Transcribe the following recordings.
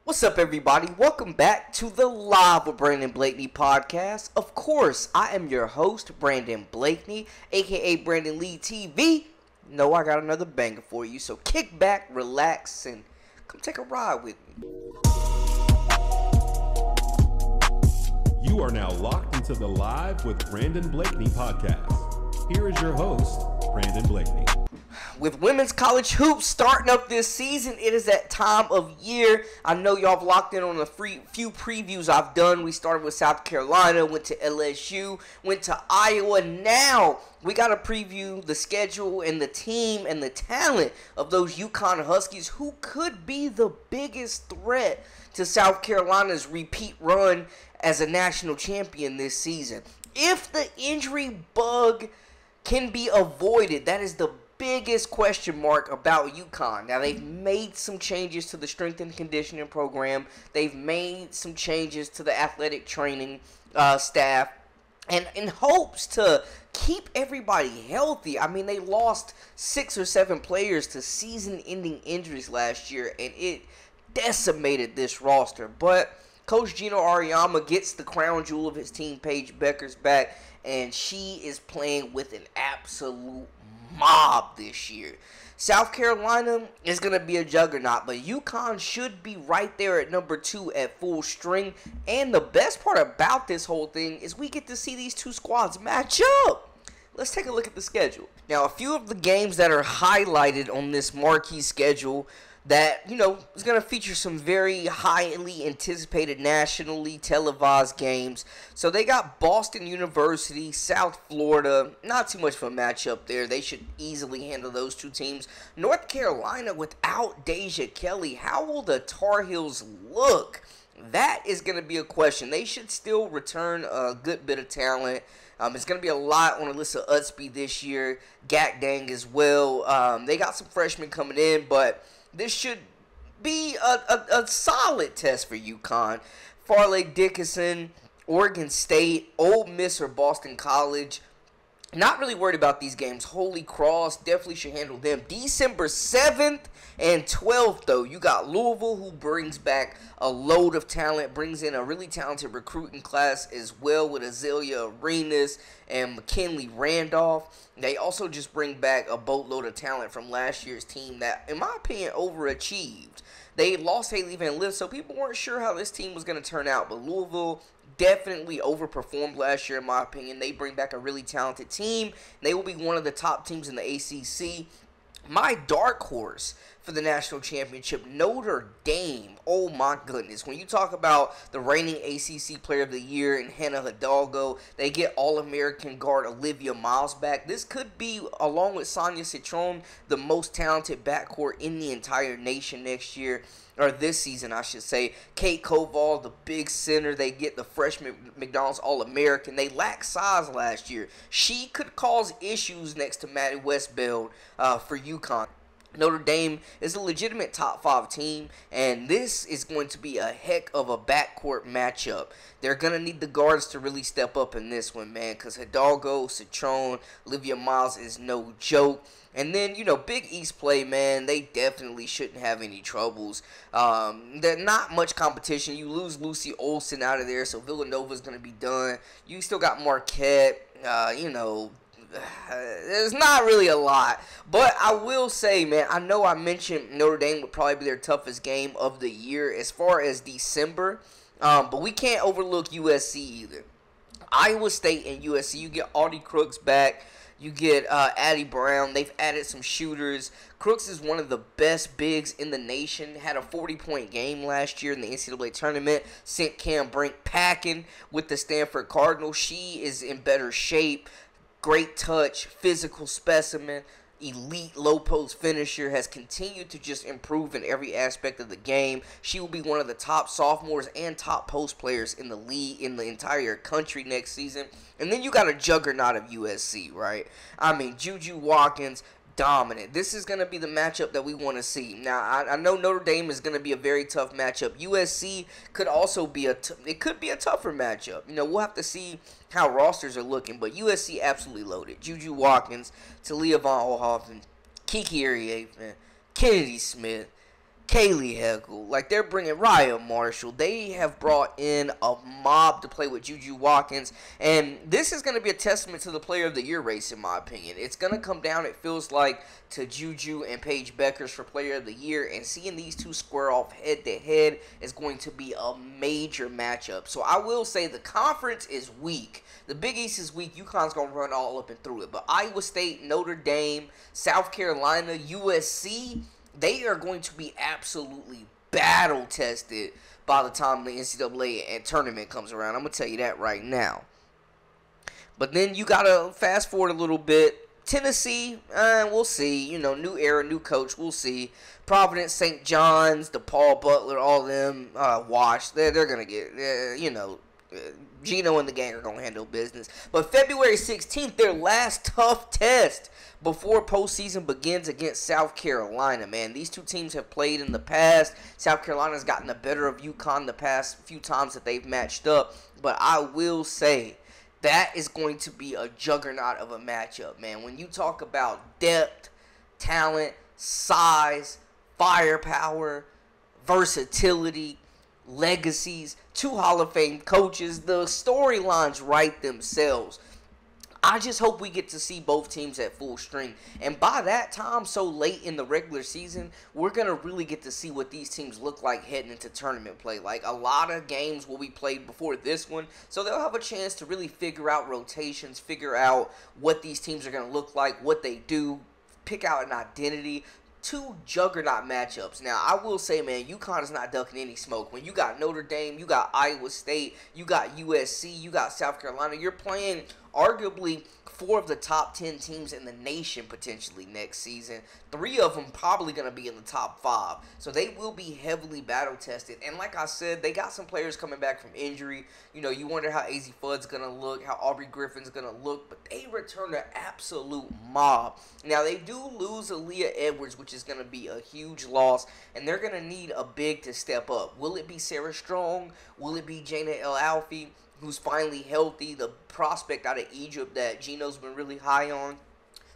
What's up, everybody? Welcome back to the Live with Brandon Blakeney podcast. Of course, I am your host, Brandon Blakeney, aka Brandon Lee TV. No, I got another banger for you, so kick back, relax, and come take a ride with me. You are now locked into the Live with Brandon Blakeney podcast. Here is your host, Brandon Blakeney. With women's college hoops starting up this season, it is that time of year. I know y'all have locked in on the few previews I've done. We started with South Carolina, went to LSU, went to Iowa. Now we got to preview the schedule and the team and the talent of those Uconn Huskies, who could be the biggest threat to South Carolina's repeat run as a national champion this season. If the injury bug can be avoided, that is the biggest question mark about Uconn. Now, they've made some changes to the strength and conditioning program. They've made some changes to the athletic training staff, and in hopes to keep everybody healthy. I mean, they lost 6 or 7 players to season-ending injuries last year, and it decimated this roster. But Coach Gino Auriemma gets the crown jewel of his team, Paige Bueckers, back, and she is playing with an absolute mob this year. South Carolina is going to be a juggernaut, but Uconn should be right there at number 2 at full string. And the best part about this whole thing is we get to see these two squads match up. Let's take a look at the schedule. Now, a few of the games that are highlighted on this marquee schedule that, is going to feature some very highly anticipated nationally televised games. So they got Boston University, South Florida. Not too much of a matchup there. They should easily handle those two teams. North Carolina without Deja Kelly. How will the Tar Heels look? That is going to be a question. They should still return a good bit of talent. It's going to be a lot on Alyssa Utsby this year. Gak Dang as well. They got some freshmen coming in, but this should be a solid test for Uconn. Farley Dickinson, Oregon State, Ole Miss, or Boston College. Not really worried about these games. Holy Cross definitely should handle them. December 7th and 12th, though, you got Louisville, who brings back a load of talent, brings in a really talented recruiting class as well with Azalea Arenas and McKinley Randolph. They also just bring back a boatload of talent from last year's team that, in my opinion, overachieved. They lost Haley Van Lith, so people weren't sure how this team was going to turn out, but Louisville definitely overperformed last year, in my opinion. They bring back a really talented team. They will be one of the top teams in the ACC. My dark horse for the national championship, Notre Dame. Oh my goodness. When you talk about the reigning ACC Player of the Year in Hannah Hidalgo, they get All-American guard Olivia Miles back. This could be, along with Sonia Citron, the most talented backcourt in the entire nation next year. Or this season, I should say. Kate Koval, the big center. They get the freshman McDonald's All-American. They lacked size last year. She could cause issues next to Maddie Westbeld for Uconn. Notre Dame is a legitimate top 5 team, and this is going to be a heck of a backcourt matchup. They're going to need the guards to really step up in this one, man, because Hidalgo, Citron, Olivia Miles is no joke. And then, Big East play, man, they definitely shouldn't have any troubles. There's not much competition. You lose Lucy Olsen out of there, so Villanova's going to be done. You still got Marquette, there's not really a lot. But I will say, man, I know I mentioned Notre Dame would probably be their toughest game of the year as far as December. But we can't overlook USC either. Iowa State and USC, you get Audie Crooks back. You get Addie Brown. They've added some shooters. Crooks is one of the best bigs in the nation. Had a 40-point game last year in the NCAA tournament. Sent Cam Brink packing with the Stanford Cardinals. She is in better shape. Great touch, physical specimen, elite low post finisher, has continued to just improve in every aspect of the game. She will be one of the top sophomores and top post players in the league, in the entire country next season. And then you got a juggernaut of USC, right? I mean, Juju Watkins, dominant. This is going to be the matchup that we want to see. Now, I know Notre Dame is going to be a very tough matchup. USC could also be it could be a tougher matchup. We'll have to see how rosters are looking, but USC absolutely loaded. Juju Watkins, Talia Von Ohoffen, Kiki Ariapan, Kennedy Smith, Kaylee Hegel, like they're bringing Raya Marshall. They have brought in a mob to play with Juju Watkins, and this is going to be a testament to the Player of the Year race, in my opinion. It's going to come down, it feels like, to Juju and Paige Bueckers for Player of the Year, and seeing these two square off head-to-head is going to be a major matchup. So I will say the conference is weak. The Big East is weak. Uconn's going to run all up and through it. But Iowa State, Notre Dame, South Carolina, USC, they are going to be absolutely battle-tested by the time the NCAA and tournament comes around. I'm going to tell you that right now. But then you got to fast forward a little bit. Tennessee, we'll see. You know, new era, new coach, we'll see. Providence, St. John's, DePaul, Butler, all of them washed. They're going to get, Gino and the gang are going to handle business. But February 16th, their last tough test before postseason begins against South Carolina, man. These two teams have played in the past. South Carolina's gotten the better of UConn the past few times that they've matched up. But I will say that is going to be a juggernaut of a matchup, man. When you talk about depth, talent, size, firepower, versatility, legacies, two Hall of Fame coaches, the storylines write themselves. I just hope we get to see both teams at full strength. And by that time, so late in the regular season, we're going to really get to see what these teams look like heading into tournament play. Like, a lot of games will be played before this one, so they'll have a chance to really figure out rotations, figure out what these teams are going to look like, what they do, pick out an identity. Two juggernaut matchups. Now, I will say, man, UConn is not ducking any smoke. When you got Notre Dame, you got Iowa State, you got USC, you got South Carolina, you're playing arguably 4 of the top 10 teams in the nation potentially next season. 3 of them probably going to be in the top 5. So they will be heavily battle tested. And like I said, they got some players coming back from injury. You know, you wonder how Azzi Fudd's going to look, how Aubrey Griffin's going to look. But they return an absolute mob. Now, they do lose Aaliyah Edwards, which is going to be a huge loss. And they're going to need a big to step up. Will it be Sarah Strong? Will it be Jana El-Alfie, who's finally healthy, the prospect out of Egypt that Gino's been really high on?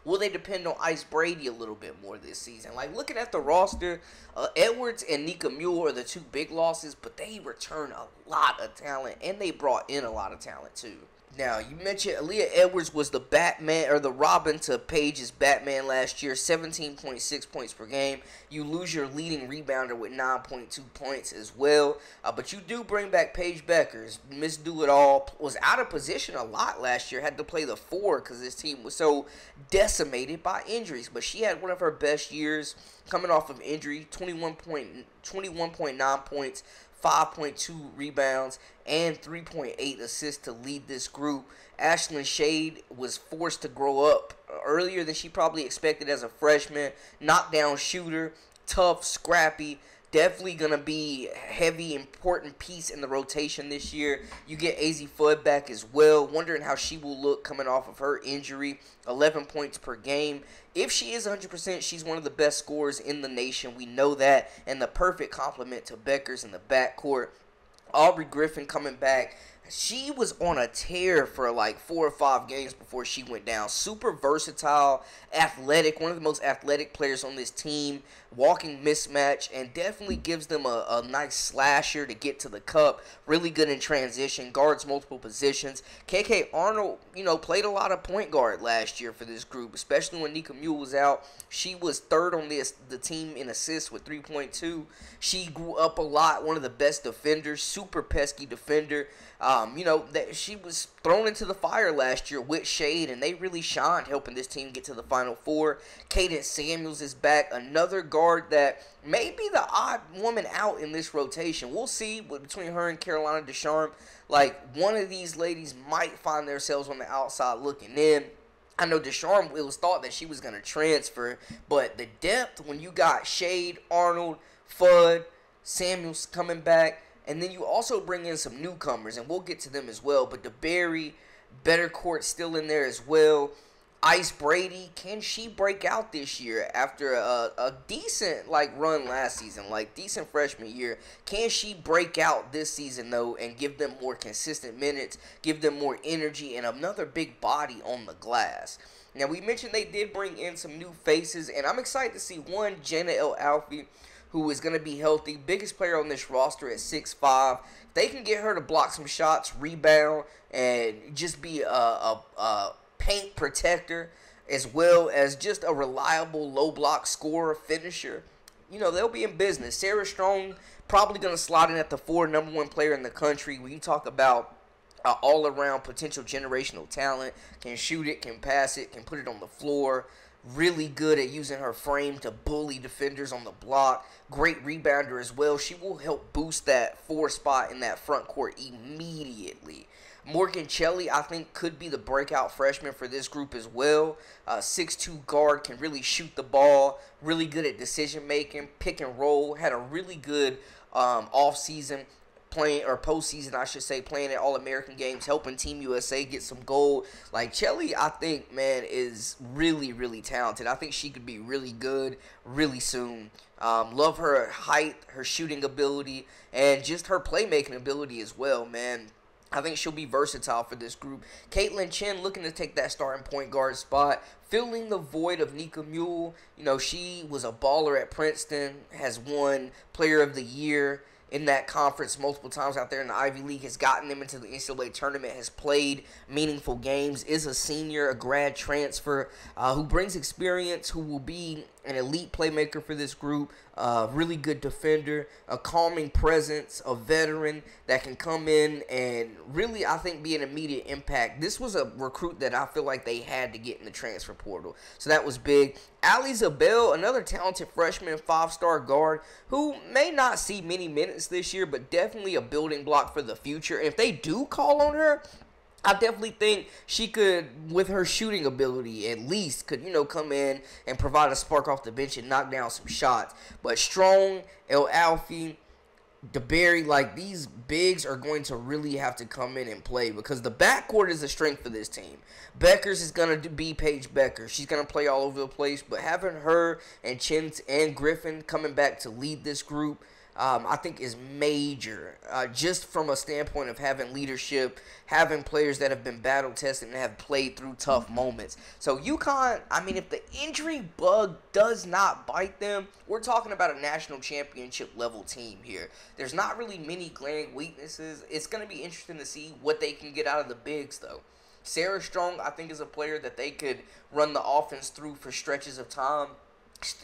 Will they depend on Ice Brady a little bit more this season? Like, looking at the roster, Edwards and Nika Mule are the 2 big losses, but they return a lot of talent, and they brought in a lot of talent, too. Now, you mentioned Aaliyah Edwards was the Batman, or the Robin to Paige's Batman last year, 17.6 points per game. You lose your leading rebounder with 9.2 points as well. But you do bring back Paige Bueckers. Miss Do-It-All was out of position a lot last year, had to play the 4 because this team was so decimated by injuries. But she had one of her best years coming off of injury, 21.9 points, 5.2 rebounds, and 3.8 assists to lead this group. Ashlyn Shade was forced to grow up earlier than she probably expected as a freshman. Knockdown shooter, tough, scrappy. Definitely going to be a heavy, important piece in the rotation this year. You get Azzi Fudd back as well. Wondering how she will look coming off of her injury. 11 points per game. If she is 100%, she's one of the best scorers in the nation. We know that. And the perfect complement to Bueckers in the backcourt. Aubrey Griffin coming back. She was on a tear for like 4 or 5 games before she went down. Super versatile, athletic, one of the most athletic players on this team. Walking mismatch, and definitely gives them a nice slasher to get to the cup. Really good in transition, guards multiple positions. KK Arnold, played a lot of point guard last year for this group, especially when Nika Mule was out. She was 3rd on the team in assists with 3.2. She grew up a lot, one of the best defenders, super pesky defender. That she was thrown into the fire last year with Shade, and they really shined helping this team get to the Final Four. Cadence Samuels is back, another guard that may be the odd woman out in this rotation. We'll see between her and Carolina Deschamps. Like, one of these ladies might find themselves on the outside looking in. I know Deschamps, it was thought that she was going to transfer, but the depth when you got Shade, Arnold, Fudd, Samuels coming back, and then you also bring in some newcomers, and we'll get to them as well. But DeBerry, Bettercourt still in there as well. Ice Brady, can she break out this year after a decent run last season, decent freshman year? Can she break out this season though and give them more consistent minutes, give them more energy, and another big body on the glass? Now, we mentioned they did bring in some new faces, and I'm excited to see one, Jana El-Alfie, who is going to be healthy. Biggest player on this roster at 6'5". If they can get her to block some shots, rebound, and just be a paint protector, as well as just a reliable low block scorer, finisher, they'll be in business. Sarah Strong probably going to slot in at the 4, number 1 player in the country. When you talk about all-around potential generational talent, can shoot it, can pass it, can put it on the floor, really good at using her frame to bully defenders on the block, great rebounder as well. She will help boost that 4 spot in that front court immediately. Morgan Shelley, I think, could be the breakout freshman for this group as well. 6'2" guard, can really shoot the ball, really good at decision-making, pick and roll, had a really good off-season playing, or postseason, I should say, playing at All-American games, helping Team USA get some gold. Like, Shelley, I think, man, is really, really talented. I think she could be really good really soon. Love her height, her shooting ability, and just her playmaking ability as well, man. I think she'll be versatile for this group. Caitlin Chen looking to take that starting point guard spot, filling the void of Nika Mule. She was a baller at Princeton, has won Player of the Year in that conference multiple times out there in the Ivy League, has gotten them into the NCAA tournament, has played meaningful games, is a senior, a grad transfer, who brings experience, who will be an elite playmaker for this group, really good defender, a calming presence, a veteran that can come in and really, I think, be an immediate impact. This was a recruit that I feel like they had to get in the transfer portal, so that was big. Ali Zabel, another talented freshman 5-star guard who may not see many minutes this year, but definitely a building block for the future. And if they do call on her, I definitely think she could, with her shooting ability, at least could, come in and provide a spark off the bench and knock down some shots. But Strong, El Alfie, DeBerry, like, these bigs are going to really have to come in and play because the backcourt is a strength for this team. Bueckers is going to be Paige Bueckers. She's going to play all over the place, but having her and Chintz and Griffin coming back to lead this group, I think is major, just from a standpoint of having leadership, having players that have been battle-tested and have played through tough moments. So Uconn, I mean, if the injury bug does not bite them, we're talking about a national championship level team here. There's not really many glaring weaknesses. It's going to be interesting to see what they can get out of the bigs, though. Sarah Strong, I think, is a player that they could run the offense through for stretches of time.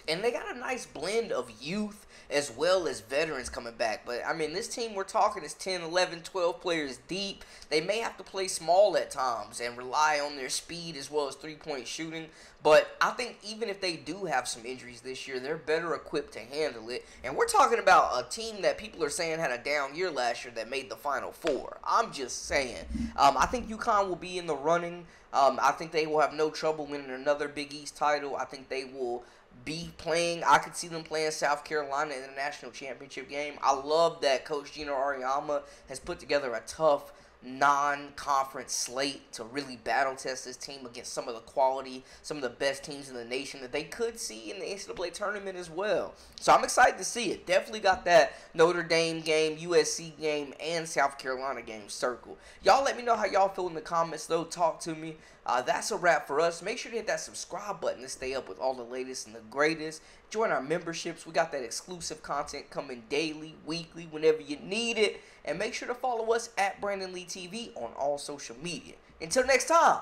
And they got a nice blend of youth as well as veterans coming back. But, I mean, this team we're talking is 10, 11, 12 players deep. They may have to play small at times and rely on their speed as well as three-point shooting. But I think even if they do have some injuries this year, they're better equipped to handle it. And we're talking about a team that people are saying had a down year last year that made the Final Four. I'm just saying. I think Uconn will be in the running. I think they will have no trouble winning another Big East title. I think they will be playing. I could see them playing South Carolina in the national championship game. I love that Coach Gino Auriemma has put together a tough non-conference slate to really battle test this team against some of the quality, some of the best teams in the nation that they could see in the NCAA tournament as well. So I'm excited to see it. Definitely got that Notre Dame game, USC game, and South Carolina game circled. Y'all let me know how y'all feel in the comments, though. Talk to me. That's a wrap for us. Make sure to hit that subscribe button to stay up with all the latest and the greatest. Join our memberships. We got that exclusive content coming daily, weekly, whenever you need it. And make sure to follow us at Brandon Lee TV on all social media. Until next time,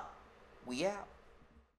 we out.